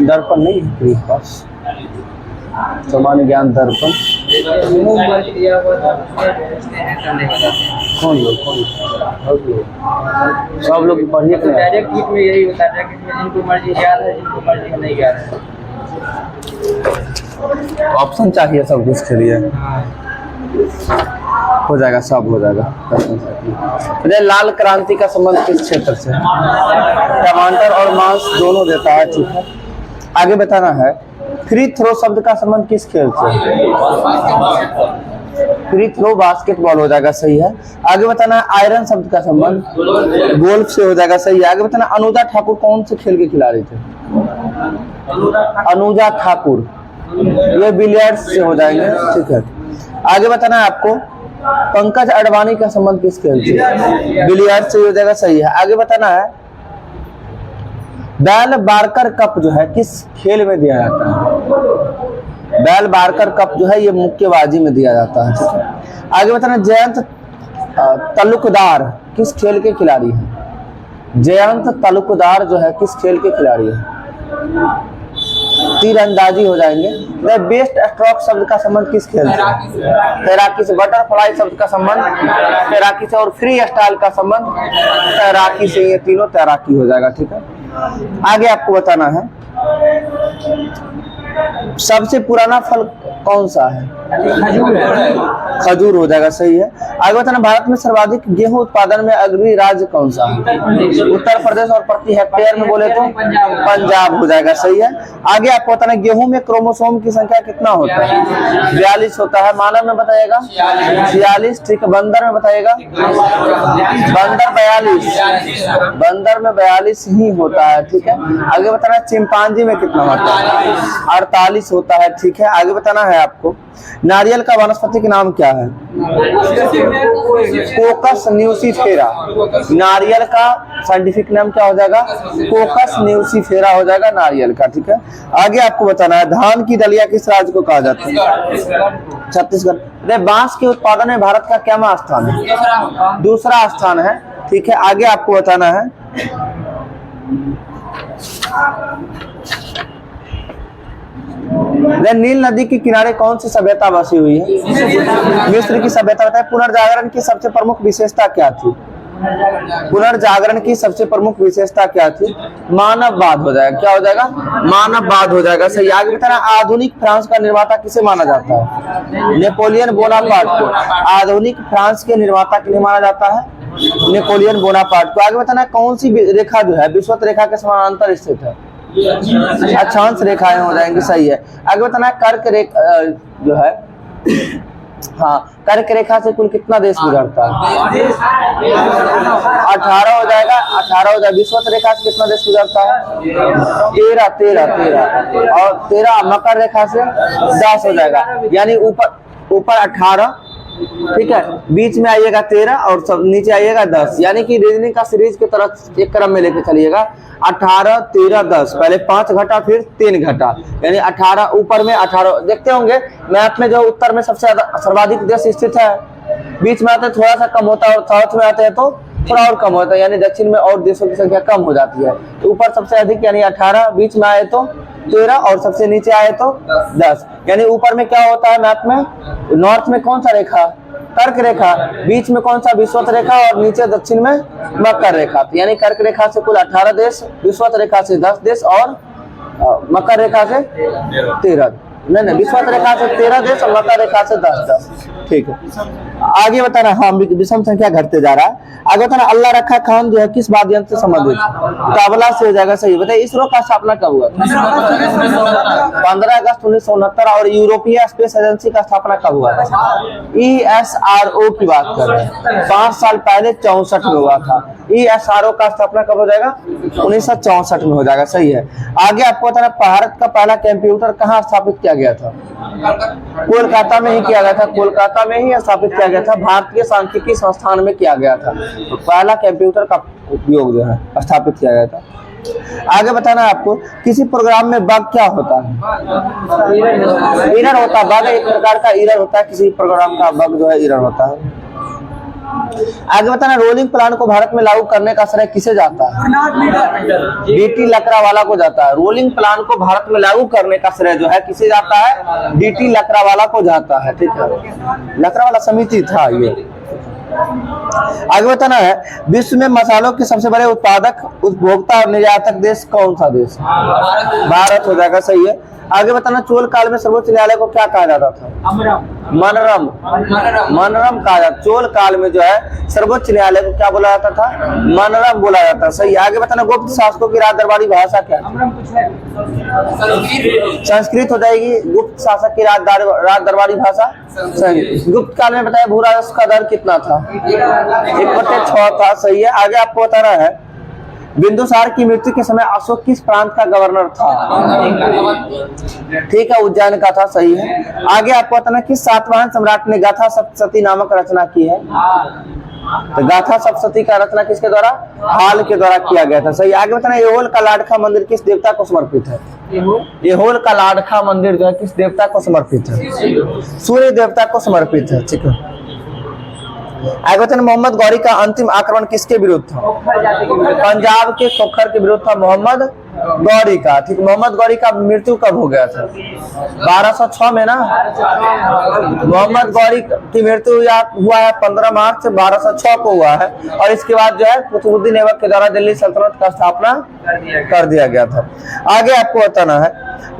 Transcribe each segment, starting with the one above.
दर्पण नहीं है पास, सामान्य ज्ञान दर्पण कौन लोग सब लोग पढ़िए। डायरेक्ट हीट में यही होता है कि जिनको मर्जी याद है, जिनको मर्जी नहीं याद है। ऑप्शन चाहिए सब कुछ के लिए, हो जाएगा, सब हो जाएगा। लाल क्रांति का संबंध किस क्षेत्र से? टमाटर और मांस दोनों देता है, ठीक है। आगे बताना है, फ्री थ्रो शब्द का संबंध किस खेल से? फ्री थ्रो बास्केटबॉल हो जाएगा, सही है। आगे बताना है, आयरन शब्द का संबंध गोल्फ से हो जाएगा, सही है। आगे बताना, अनुजा ठाकुर कौन से खेल के खिलाड़ी थे? अनुजा ठाकुर, ये बिलियर्ड्स से हो जाएंगे, ठीक है। आगे बताना है आपको, पंकज अडवाणी का संबंध किस खेल से? बिलियर्ड्स से हो जाएगा, सही है। आगे बताना है, बैल बारकर कप जो है किस खेल में दिया जाता है? बैल बारकर कप जो है ये मुक्केबाजी में दिया जाता है, ठीक है। आगे बताना, जयंत तालुकदार किस खेल के खिलाड़ी है? जयंत तालुकदार जो है किस खेल के खिलाड़ी है? तीरंदाजी हो जाएंगे। बेस्ट स्ट्रोक शब्द का संबंध किस खेल से? तैराकी से। बटरफ्लाई शब्द का संबंध तैराकी से, और फ्री स्टाइल का संबंध तैराकी से। ये तीनों तैराकी हो जाएगा, ठीक है। आगे आपको बताना है, सबसे पुराना फल कौन सा है? खजूर हो जाएगा, सही है। आगे बताना, भारत में सर्वाधिक गेहूं उत्पादन में अग्रणी राज्य कौन सा है? उत्तर प्रदेश, और प्रति हेक्टेयर में बोले तो पंजाब हो जाएगा, सही है। आगे आपको बताना, गेहूं में क्रोमोसोम की संख्या कितना होता है? 42 होता है। मानव में बताइएगा 46, ठीक है। बंदर में बताइएगा, बंदर में 42 ही होता है, ठीक है। आगे बताना, चिंपांजी में कितना होता है? 48 होता है, ठीक है। आगे बताना है आपको, नारियल का वनस्पतिक नाम क्या है? कोकस न्यूसीफेरा। नारियल का साइंटिफिक नाम क्या हो जाएगा? कोकस न्यूसीफेरा हो जाएगा नारियल का, ठीक है। आगे आपको बताना है, धान की दलिया किस राज्य को कहा जाता है? छत्तीसगढ़। बांस के उत्पादन में भारत का क्या स्थान है? दूसरा स्थान है, ठीक है। आगे आपको बताना है, नील नदी के किनारे कौन सी सभ्यता बसी हुई है? मिस्र की सभ्यता। बताए, पुनर्जागरण की सबसे प्रमुख विशेषता क्या थी? पुनर्जागरण की सबसे प्रमुख विशेषता क्या थी? मानववाद हो जाएगा। क्या हो जाएगा? मानववाद हो जाएगा, सही। आगे बताना, आधुनिक फ्रांस का निर्माता किसे माना जाता है? नेपोलियन बोनापार्ट को। आधुनिक फ्रांस के निर्माता के लिए माना जाता है नेपोलियन बोनापार्ट को। आगे बताना, कौन सी रेखा जो है विषुवत रेखा के समानांतर स्थित है? अक्षांश रेखाएं हो जाएंगी, सही है। आगे बताना, कर्क रेखा जो है, हाँ, कर्क रेखा से कुल कितना देश गुजरता है? 18 हो जाएगा, 18 हो जाएगा। विषुवत रेखा से कितना देश गुजरता है? 13 और 13 मकर रेखा से 10 हो जाएगा, यानी ऊपर 18, ठीक है, बीच में आइएगा 13 और सब नीचे आइएगा 10, यानी कि रीजनिंग का सीरीज की तरफ एक क्रम में लेके चलिएगा। 18, 13, 10, पहले 5 घटा फिर 3 घटा, यानी 18 ऊपर में 18। देखते होंगे मैथ में जो उत्तर में सबसे ज्यादा सर्वाधिक देश स्थित है, बीच में आते थोड़ा सा कम होता है, और साउथ में आते हैं तो थोड़ा और कम होता है, यानी दक्षिण में और देशों की संख्या कम हो जाती है। तो ऊपर सबसे अधिक यानी 18, बीच में आए तो 13 और सबसे नीचे आए तो 10, यानी ऊपर में क्या होता है मैथ में? नॉर्थ में कौन सा रेखा? कर्क रेखा। बीच में कौन सा? विषुवत रेखा, और नीचे दक्षिण में मकर रेखा। यानी कर्क रेखा से कुल 18 देश, विषुवत रेखा से 10 देश, और मकर रेखा से 13, नहीं, विषुवत रेखा से 13 देश और मकर रेखा से 10, ठीक है। आगे बताना, हाँ, विषम संख्या घटते जा रहा है। आगे बताना, अल्लाह रखा खान जो है किस वाद्य यंत्र से संबंधित? तबला से हो जाएगा, सही। बताइए, इसरो का स्थापना कब हुआ था? 15 अगस्त 1969। और यूरोपीय स्पेस एजेंसी का स्थापना कब हुआ था? ESRO की बात कर रहे हैं, 5 साल पहले 64 में हुआ था। ESRO का स्थापना कब हो जाएगा? 1964 में हो जाएगा, सही है। आगे आपको बताना, भारत का पहला कंप्यूटर कहाँ स्थापित किया किया गया था? कोलकाता में ही किया गया था, कोलकाता में ही स्थापित किया गया था, भारतीय सांख्यिकी संस्थान में किया गया था। तो पहला कंप्यूटर का उपयोग जो है स्थापित किया गया था। आगे बताना है आपको, किसी प्रोग्राम में बग क्या होता है? एरर होता है। बग एक प्रकार का एरर होता है, किसी प्रोग्राम का बग जो है एरर होता है। आगे बताना, रोलिंग प्लान को भारत में लागू करने का श्रेय किसे जाता है? डीटी लकड़ावाला को जाता है। रोलिंग प्लान को भारत में लागू करने का श्रेय जो है किसे जाता है? डीटी लकड़ावाला को जाता है। ठीक है, लकड़ावाला समिति था ये। आगे बताना है, विश्व में मसालों के सबसे बड़े उत्पादक, उपभोक्ता और निर्यातक देश कौन सा देश? भारत हो जाएगा, सही है। आगे बताना, चोल काल में सर्वोच्च न्यायालय को क्या कहा जाता था? मनरम। मनरम कहा जाता। चोल काल में जो है सर्वोच्च न्यायालय को क्या बोला जाता था? मनरम बोला जाता। सही। आगे बताना, गुप्त शासकों की राज दरबारी भाषा क्या? संस्कृत हो जाएगी। गुप्त शासक की राज दरबारी भाषा संस्कृत। गुप्त काल में बताया भू राजस्व का दर कितना था? 1/6 था। सही है। आगे आपको बताना है, बिंदुसार की मृत्यु के समय अशोक किस प्रांत का गवर्नर था? ठीक है, उज्जैन का था। सही है। आगे आपको बताना, किस सातवाहन सम्राट ने गाथा सप्तशती नामक रचना की है? तो गाथा सप्तशती का रचना किसके द्वारा? हाल के द्वारा किया गया था। सही। आगे बताना, एहोल का लाडखा मंदिर किस देवता को समर्पित है? एहोल का लाडखा मंदिर जो है किस देवता को समर्पित है? सूर्य देवता को समर्पित है। ठीक है। आगे बताना, मोहम्मद गौरी का अंतिम आक्रमण किसके विरुद्ध था? पंजाब के खोखर के विरुद्ध था मोहम्मद गौरी का। ठीक। मोहम्मद गौरी का मृत्यु कब हो गया था? 1206 में ना। मोहम्मद गौरी की मृत्यु हुआ है 15 मार्च 1206 को हुआ है। और इसके बाद जो है कुतुबुद्दीन ऐबक के द्वारा दिल्ली सल्तनत का स्थापना कर दिया गया था। आगे आपको बताना है,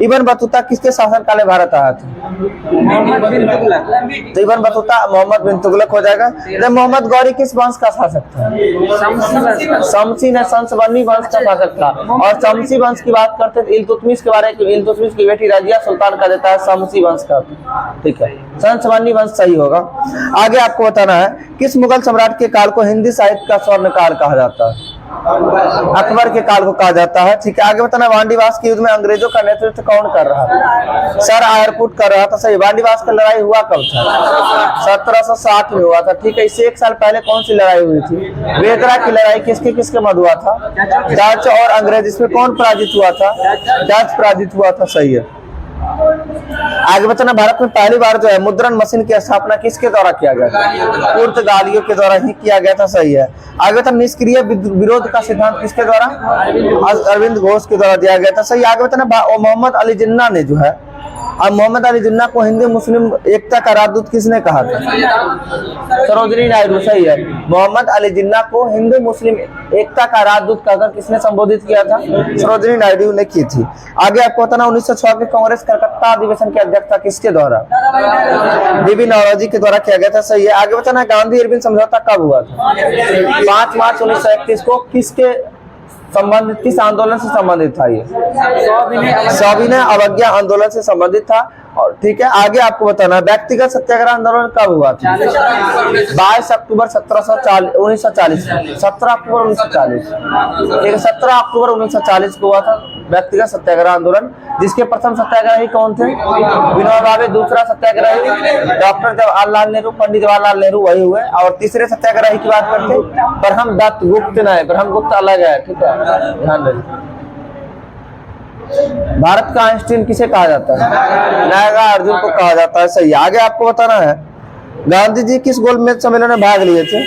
इब्न बतूता किसके शासनकाल में भारत आया था? तो इब्न बतूता मोहम्मद बिन तुगलक हो जाएगा। मोहम्मद गौरी किस वंश का शासक था? शमसी ने संसबनी वंश का शासक था। और शमसी वंश की बात करते हैं इल्तुतमिश के बारे में। इल्तुतमिश की बेटी रजिया सुल्तान का देता है शमसी वंश का। ठीक है, संसबनी वंश सही होगा। आगे आपको बताना है, किस मुगल सम्राट के काल को हिंदी साहित्य का स्वर्ण काल कहा जाता है? अकबर के काल को कहा जाता है। ठीक है। आगे बताना, वांडीवास के युद्ध में अंग्रेजों का नेतृत्व कौन कर रहा था? सर आयरकुट कर रहा था। सही। वांडीवास की लड़ाई हुआ कब था? 1760 में हुआ था। ठीक है। इससे 1 साल पहले कौन सी लड़ाई हुई थी? बेदरा की लड़ाई किसके किसके मध्य हुआ था? डच और अंग्रेज। इसमें कौन पराजित हुआ था? डच पराजित हुआ था। सही है। आगे बताना, भारत में पहली बार जो है मुद्रण मशीन की स्थापना किसके द्वारा किया गया था? पुर्तगालियों के द्वारा ही किया गया था। सही है। आगे बताना, निष्क्रिय विरोध का सिद्धांत किसके द्वारा? अरविंद घोष के द्वारा दिया गया था। सही। आगे बताना, मोहम्मद अली जिन्ना ने जो है, अब मोहम्मद अली जिन्ना को हिंदू मुस्लिम एकता का राजदूत किसने कहा था? सरोजिनी नायडू। सही है। मोहम्मद अली जिन्ना को हिंदू मुस्लिम एकता का राजदूत कहकर किसने संबोधित किया था? सरोजिनी नायडू ने की थी। आगे आपको बताना, 1906 के कांग्रेस कलकत्ता अधिवेशन की अध्यक्षता किसके द्वारा? बीबी नौरोजी के द्वारा किया गया था। सही है। आगे बताना, गांधी इरविन समझौता कब हुआ था? 5 मार्च 1931 को। किसके संबंधित, किस आंदोलन से संबंधित था ये? सविनय अवज्ञा आंदोलन से संबंधित था। और ठीक है। आगे आपको बताना, व्यक्तिगत सत्याग्रह आंदोलन कब हुआ था? 22 अक्टूबर 1940। 17 अक्टूबर 1940। 17 अक्टूबर 1940 को हुआ था व्यक्तिगत सत्याग्रह आंदोलन, जिसके प्रथम सत्याग्रही कौन थे? विनोबा भावे। दूसरा सत्याग्रही डॉक्टर जवाहरलाल नेहरू, पंडित जवाहरलाल नेहरू वही हुए। और तीसरे सत्याग्रही की बात करते ब्रह्म दत्त गुप्त नहीं, ब्रह्म गुप्त अलग है। ठीक है, ध्यान रखिए। भारत का आइंस्टीन किसे कहा जाता है? नागार्जुन को कहा जाता है। सही। आगे आपको बताना है, गांधी जी किस गोलमेज सम्मेलन में भाग लिए थे?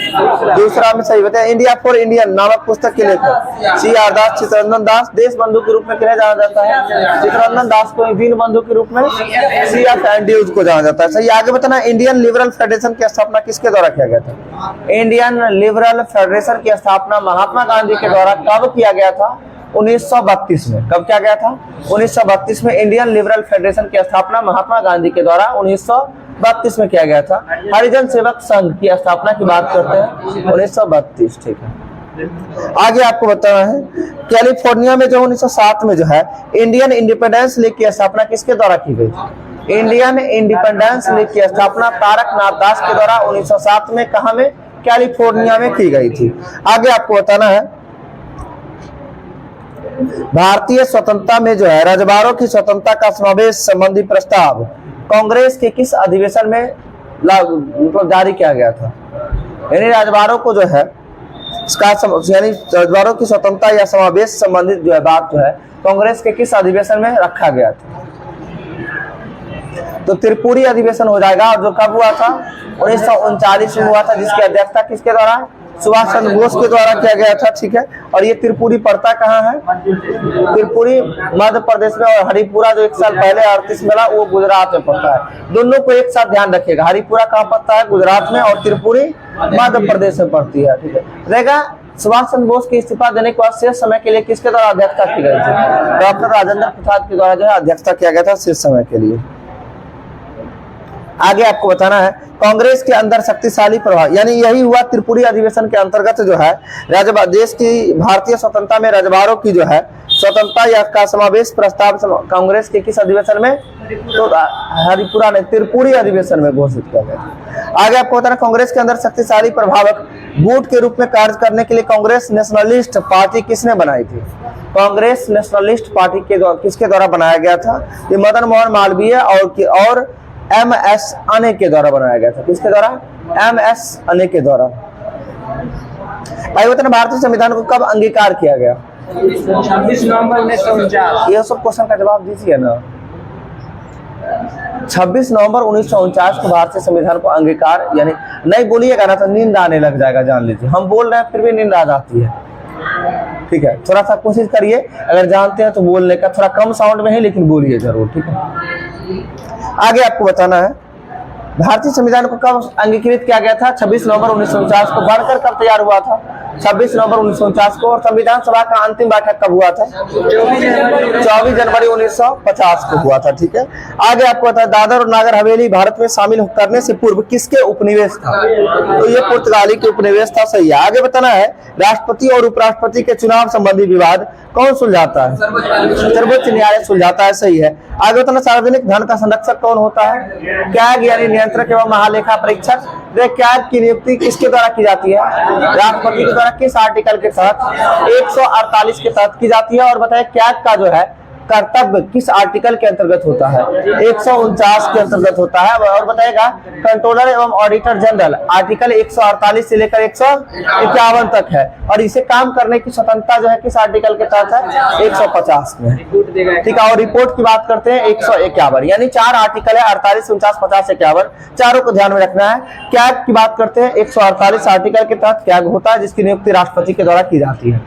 दूसरा में। सही बताया। इंडिया फॉर इंडियन नामक पुस्तक के लेखक CR दास, चित्तरंजन दास। देश बंधु के रूप में किन्हें जाना जाता है? चित्तरंजन दास को। दीन बंधु के रूप में CF एंड्रयूज को जाना जाता है। सही। आगे बताना, इंडियन लिबरल फेडरेशन की स्थापना किसके द्वारा किया गया था? इंडियन लिबरल फेडरेशन की स्थापना महात्मा गांधी के द्वारा कब किया गया था? 1932 में। कब किया गया था? 1932 में इंडियन लिबरल फेडरेशन की स्थापना महात्मा गांधी के द्वारा 1932 में किया गया था। हरिजन सेवक संघ की स्थापना की बात करते हैं 1932। ठीक है। आगे आपको बताना है, कैलिफोर्निया में जो 1907 में जो है इंडियन इंडिपेंडेंस लीग की स्थापना किसके द्वारा की गई थी? इंडियन इंडिपेंडेंस लीग की स्थापना तारकनाथ दास के द्वारा 1907 में कहां में? कैलिफोर्निया में की गई थी। आगे आपको बताना है, भारतीय स्वतंत्रता में जो है रजवाड़ों की स्वतंत्रता का समावेश संबंधी प्रस्ताव कांग्रेस के किस अधिवेशन में मतलब जारी किया गया था? यानी रजवाड़ों को जो है इसका यानी रजवाड़ों की स्वतंत्रता या समावेश संबंधित जो है बात जो है कांग्रेस के किस अधिवेशन में रखा गया था? तो त्रिपुरी अधिवेशन हो जाएगा, और जो कब हुआ था 1939 में हुआ था, जिसकी अध्यक्षता किसके द्वारा? सुभाष चंद्र बोस के द्वारा किया गया था। ठीक है, और ये त्रिपुरी पड़ता कहाँ है? त्रिपुरी मध्य प्रदेश में, और हरिपुरा जो एक साल पहले 38 में मिला वो गुजरात में पड़ता है। दोनों को एक साथ ध्यान रखिएगा, हरिपुरा कहाँ पड़ता है? गुजरात में, और त्रिपुरी मध्य प्रदेश में पड़ती है। ठीक है, रहेगा सुभाष चंद्र बोस के इस्तीफा देने के बाद शेष समय के लिए किसके द्वारा अध्यक्षता की गई थी? डॉक्टर राजेंद्र प्रसाद के द्वारा जो है अध्यक्षता किया गया था शेष समय के लिए। आगे आपको बताना है कांग्रेस के अंदर शक्तिशाली प्रभाव, यानी यही हुआ त्रिपुरी अधिवेशन के अंतर्गत जो है देश की भारतीय स्वतंत्रता में रजवाड़ों की जो है स्वतंत्रता या का समावेश प्रस्ताव कांग्रेस के किस अधिवेशन में? तो हरिपुरा ने त्रिपुरी अधिवेशन में घोषित किया गया। आगे आपको बताना कांग्रेस के अंदर शक्तिशाली प्रभावक गुट के रूप में कार्य करने के लिए कांग्रेस नेशनलिस्ट पार्टी किसने बनाई थी? कांग्रेस नेशनलिस्ट पार्टी के द्वारा किसके द्वारा बनाया गया था? ये मदन मोहन मालवीय और MS अने के द्वारा बनाया गया था। किसके द्वारा? MS अने के द्वारा। आइए बताना भारतीय संविधान को कब अंगीकार किया गया? 26 नवंबर 1949। ये सब क्वेश्चन का जवाब दीजिए ना। 26 नवंबर 1949 को भारतीय संविधान को अंगीकार, यानी नहीं बोलिएगा ना तो नींद आने लग जाएगा, जान लीजिए। हम बोल रहे हैं फिर भी नींद आ जाती है। ठीक है, थोड़ा सा कोशिश करिए, अगर जानते हैं तो बोलने का, थोड़ा कम साउंड में ही लेकिन बोलिए जरूर। ठीक है, आगे आपको बताना है भारतीय संविधान को कब अंगीकृत किया गया था? 26 नवंबर 1949 को। बढ़कर कब तैयार हुआ था? 26 नवंबर 1949 को। और संविधान सभा का अंतिम बैठक कब हुआ था? 24 जनवरी 1950 को हुआ था। ठीक है, आगे आपको बताया दादर और नागर हवेली भारत में शामिल करने से पूर्व किसके उपनिवेश था? तो ये पुर्तगाली के उपनिवेश था। सही है। आगे बताना है राष्ट्रपति और उपराष्ट्रपति के चुनाव संबंधी विवाद कौन सुलझाता है? सर्वोच्च न्यायालय सुलझाता है। सही है। आगे बताना सार्वजनिक धन का संरक्षक कौन होता है? कैग यानी नियंत्रक एवं महालेखा परीक्षक। कैग की नियुक्ति किसके द्वारा की जाती है? राष्ट्रपति के द्वारा। किस आर्टिकल के तहत? 148 के तहत की जाती है। और बताइए कैग का जो है कर्तव्य किस आर्टिकल के अंतर्गत होता है? 149 के अंतर्गत होता है। और बताएगा कंट्रोलर एवं ऑडिटर जनरल आर्टिकल 148 से लेकर 151 तक है। और इसे काम करने की स्वतंत्रता जो है किस आर्टिकल के तहत है? 150 में। ठीक है, और रिपोर्ट की बात करते हैं 151, यानी 4 आर्टिकल है, 48, 49, 50, 51, चारों को ध्यान में रखना है। कैग की बात करते हैं 148 आर्टिकल के तहत कैग होता है, जिसकी नियुक्ति राष्ट्रपति के द्वारा की जाती है।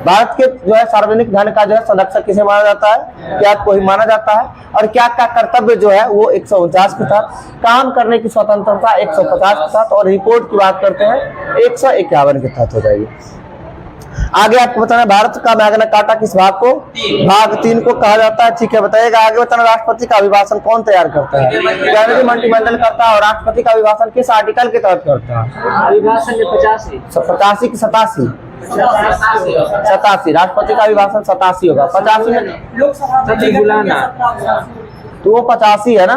भारत के जो है सार्वजनिक धन का जो है संरक्षक किसे माना जाता है? कैग को ही माना जाता है। और कैग का कर्तव्य जो है वो 149 के तहत, काम करने की स्वतंत्रता 150 के तहत, और रिपोर्ट की बात करते हैं 151 के तहत हो जाएगी। आगे आपको बताना भारत का मैग्ना कार्टा किस भाग को? भाग 3 को कहा जाता है। ठीक है, बताइएगा। आगे बताना राष्ट्रपति का अभिभाषण कौन तैयार करता है? कैबिनेट मंत्रिमंडल करता है। और राष्ट्रपति का अभिभाषण किस आर्टिकल के तहत करता है? अभिभाषण 85 की 87 राष्ट्रपति का अभिभाषण 87 होगा। 85 में बुलाना तो वो 85 है ना।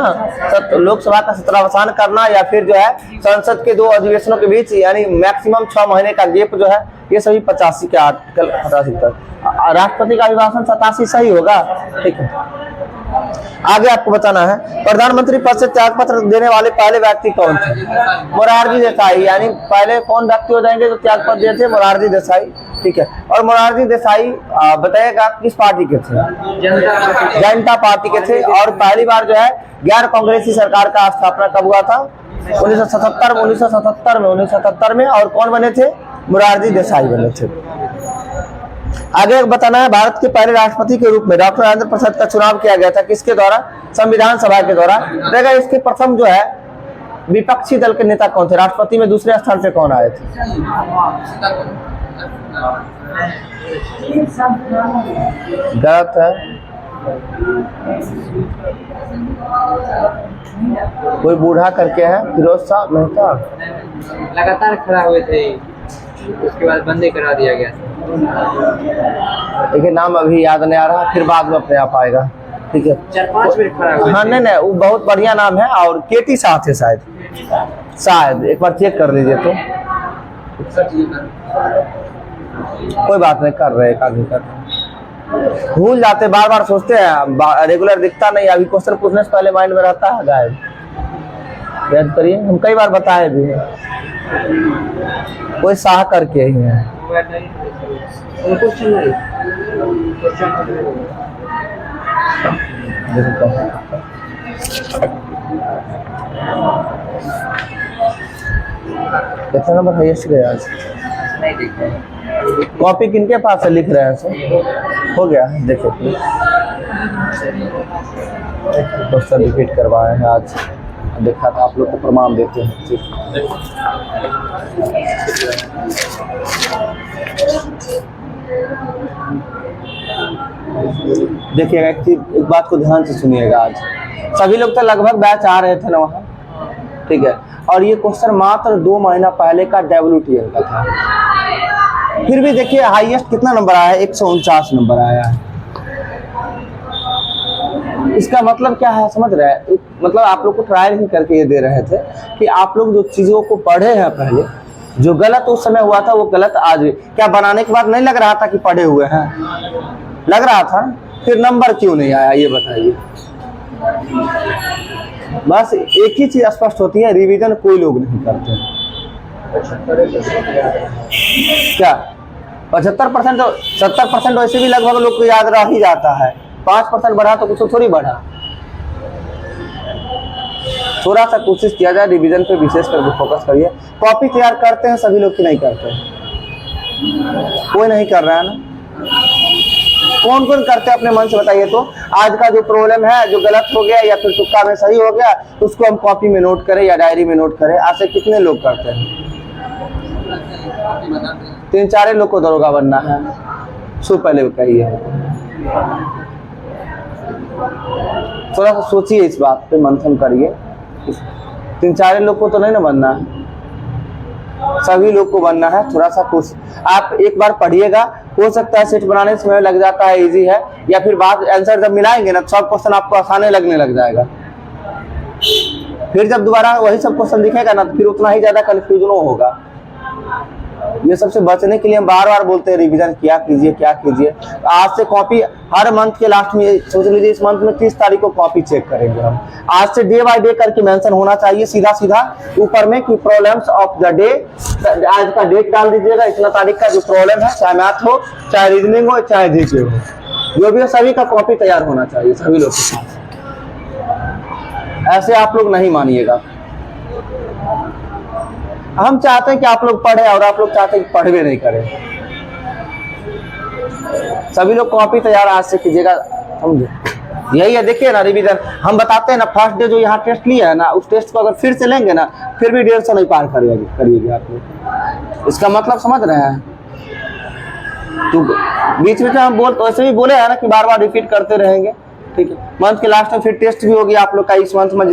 लोकसभा का सत्रावसान करना, या फिर जो है संसद के 2 अधिवेशनों के बीच यानी मैक्सिमम 6 महीने का गेप जो है, ये सभी 85 के आर्टिकल 85 तक। राष्ट्रपति का अभिभाषण 87 सही होगा। ठीक है, आगे आपको बताना है प्रधानमंत्री पद से त्याग पत्र देने वाले पहले व्यक्ति कौन थे? मोरारजी देसाई। यानी पहले कौन व्यक्ति हो जाएंगे जो त्याग पत्र दिए थे? मोरारजी देसाई। ठीक है, और मोरारजी देसाई बताइएगा किस पार्टी के थे? जनता पार्टी के थे। और पहली बार जो है गैर कांग्रेसी सरकार का स्थापना कब हुआ था? 1977 में। और कौन बने थे? मोरारजी देसाई बने थे। आगे बताना है भारत के पहले राष्ट्रपति के रूप में डॉक्टर राजेंद्र प्रसाद का चुनाव किया गया था। किसके द्वारा? संविधान सभा के द्वारा। देखा इसके प्रथम जो है विपक्षी दल के नेता कौन थे? राष्ट्रपति में दूसरे स्थान पे कौन आए थे? गलत है, कोई बूढ़ा करके है, फिरोज शाह मेहता। लगातार खड़ा हुए थे, उसके बाद बंदे करा दिया गया। देखिए नाम अभी याद नहीं आ रहा, फिर बाद में अपने आप आएगा। ठीक है, 4-5 मिनट खड़ा हुए। हाँ नहीं, वो बहुत बढ़िया नाम है। और केटी शाह थे शायद एक बार चेक कर लीजिए। तो कोई बात नहीं, कर रहे एक आदमी कर। भूल जाते, बार बार सोचते हैं, रेगुलर दिखता नहीं। अभी क्वेश्चन पूछने से पहले माइंड में रहता है गायब। याद करिए, हम कई बार बताए भी हैं, कोई साह करके ही है। कितना नंबर हाईएस्ट गया आज? नहीं देखते हैं। कॉपी किनके पास है, लिख रहे हैं सर? हो गया, देखो क्वेश्चन रिपीट करवाए हैं आज, देखा था आप लोग को प्रमाण देते हैं। देखिएगा, एक बात को ध्यान से सुनिएगा। आज सभी लोग तो लगभग बैच आ रहे थे ना वहाँ, ठीक है, और ये क्वेश्चन मात्र 2 महीना पहले का WTN का था। फिर भी देखिए हाईएस्ट कितना नंबर आया है, 149 नंबर आया है। इसका मतलब क्या है, समझ रहे हैं? मतलब आप लोग को ट्रायल ही करके ये दे रहे थे कि आप लोग जो चीजों को पढ़े हैं पहले, जो गलत उस समय हुआ था वो गलत आज भी, क्या बनाने के बाद नहीं लग रहा था कि पढ़े हुए हैं? लग रहा था। फिर नंबर क्यों नहीं आया ये बताइए। बस एक ही चीज स्पष्ट होती है, रिवीजन कोई लोग नहीं करते। क्या 75% तो 70% वैसे भी लगभग लोग को याद रह ही जाता है। 5% बढ़ा तो कुछ थोड़ी बढ़ा। थोड़ा सा कोशिश किया जाए, रिवीजन पे विशेष करके फोकस करिए। कॉपी तैयार करते हैं सभी लोग कि नहीं करते हैं? कोई नहीं कर रहा है ना? कौन कौन करते हैं अपने मन से बताइए। तो आज का जो प्रॉब्लम है, जो गलत हो गया या फिर तुक्का में सही हो गया, उसको हम कॉपी में नोट करें या डायरी में नोट करें। आज से कितने लोग करते हैं? 3-4 लोग को दरोगा बनना है। सो पहले कहिए, थोड़ा सा सोचिए, इस बात पे मंथन करिए। 3-4 लोग को तो नहीं ना बनना है, सभी लोग को बनना है। थोड़ा सा कुछ आप एक बार पढ़िएगा, हो सकता है सेट बनाने में लग जाता है, इजी है, या फिर बात आंसर जब मिलाएंगे ना सब क्वेश्चन आपको आसानी लगने लग जाएगा। फिर जब दोबारा वही सब क्वेश्चन दिखेगा ना, तो फिर उतना ही ज्यादा कंफ्यूजन होगा। ये सबसे बचने के लिए हम बार बार बोलते हैं रिवीजन क्या कीजिए, क्या कीजिए। आज से कॉपी हर मंथ के लास्ट में, सोच लीजिए इस मंथ में 30 तारीख को कॉपी चेक करेंगे हम। आज से डे बाय डे करके मेंशन होना चाहिए, सीधा सीधा ऊपर में कि प्रॉब्लम्स ऑफ द डे। आज का डेट डाल दीजिएगा, इतना तारीख का जो प्रॉब्लम है, चाहे मैथ हो, चाहे रीजनिंग हो, चाहे जीके हो, जो भी हो, सभी का कॉपी तैयार होना चाहिए सभी लोग के साथ। ऐसे आप लोग नहीं मानिएगा। हम चाहते हैं कि आप लोग पढ़े और आप लोग चाहते हैं कि पढ़वे नहीं करें। सभी लोग कॉपी तैयार आज से कीजिएगा, समझे? यही है, देखिए ना रिवीजन हम बताते हैं ना। फर्स्ट डे जो यहाँ टेस्ट लिया है ना, उस टेस्ट को अगर फिर से लेंगे ना, फिर भी 150 नहीं पार करिएगा आप लोग। इसका मतलब समझ रहे हैं? तो बीच में हम वैसे भी बोले हैं ना कि बार बार रिपीट करते रहेंगे, ठीक है। मंथ के लास्ट में फिर टेस्ट भी होगी आप लोग का इस मंथ में।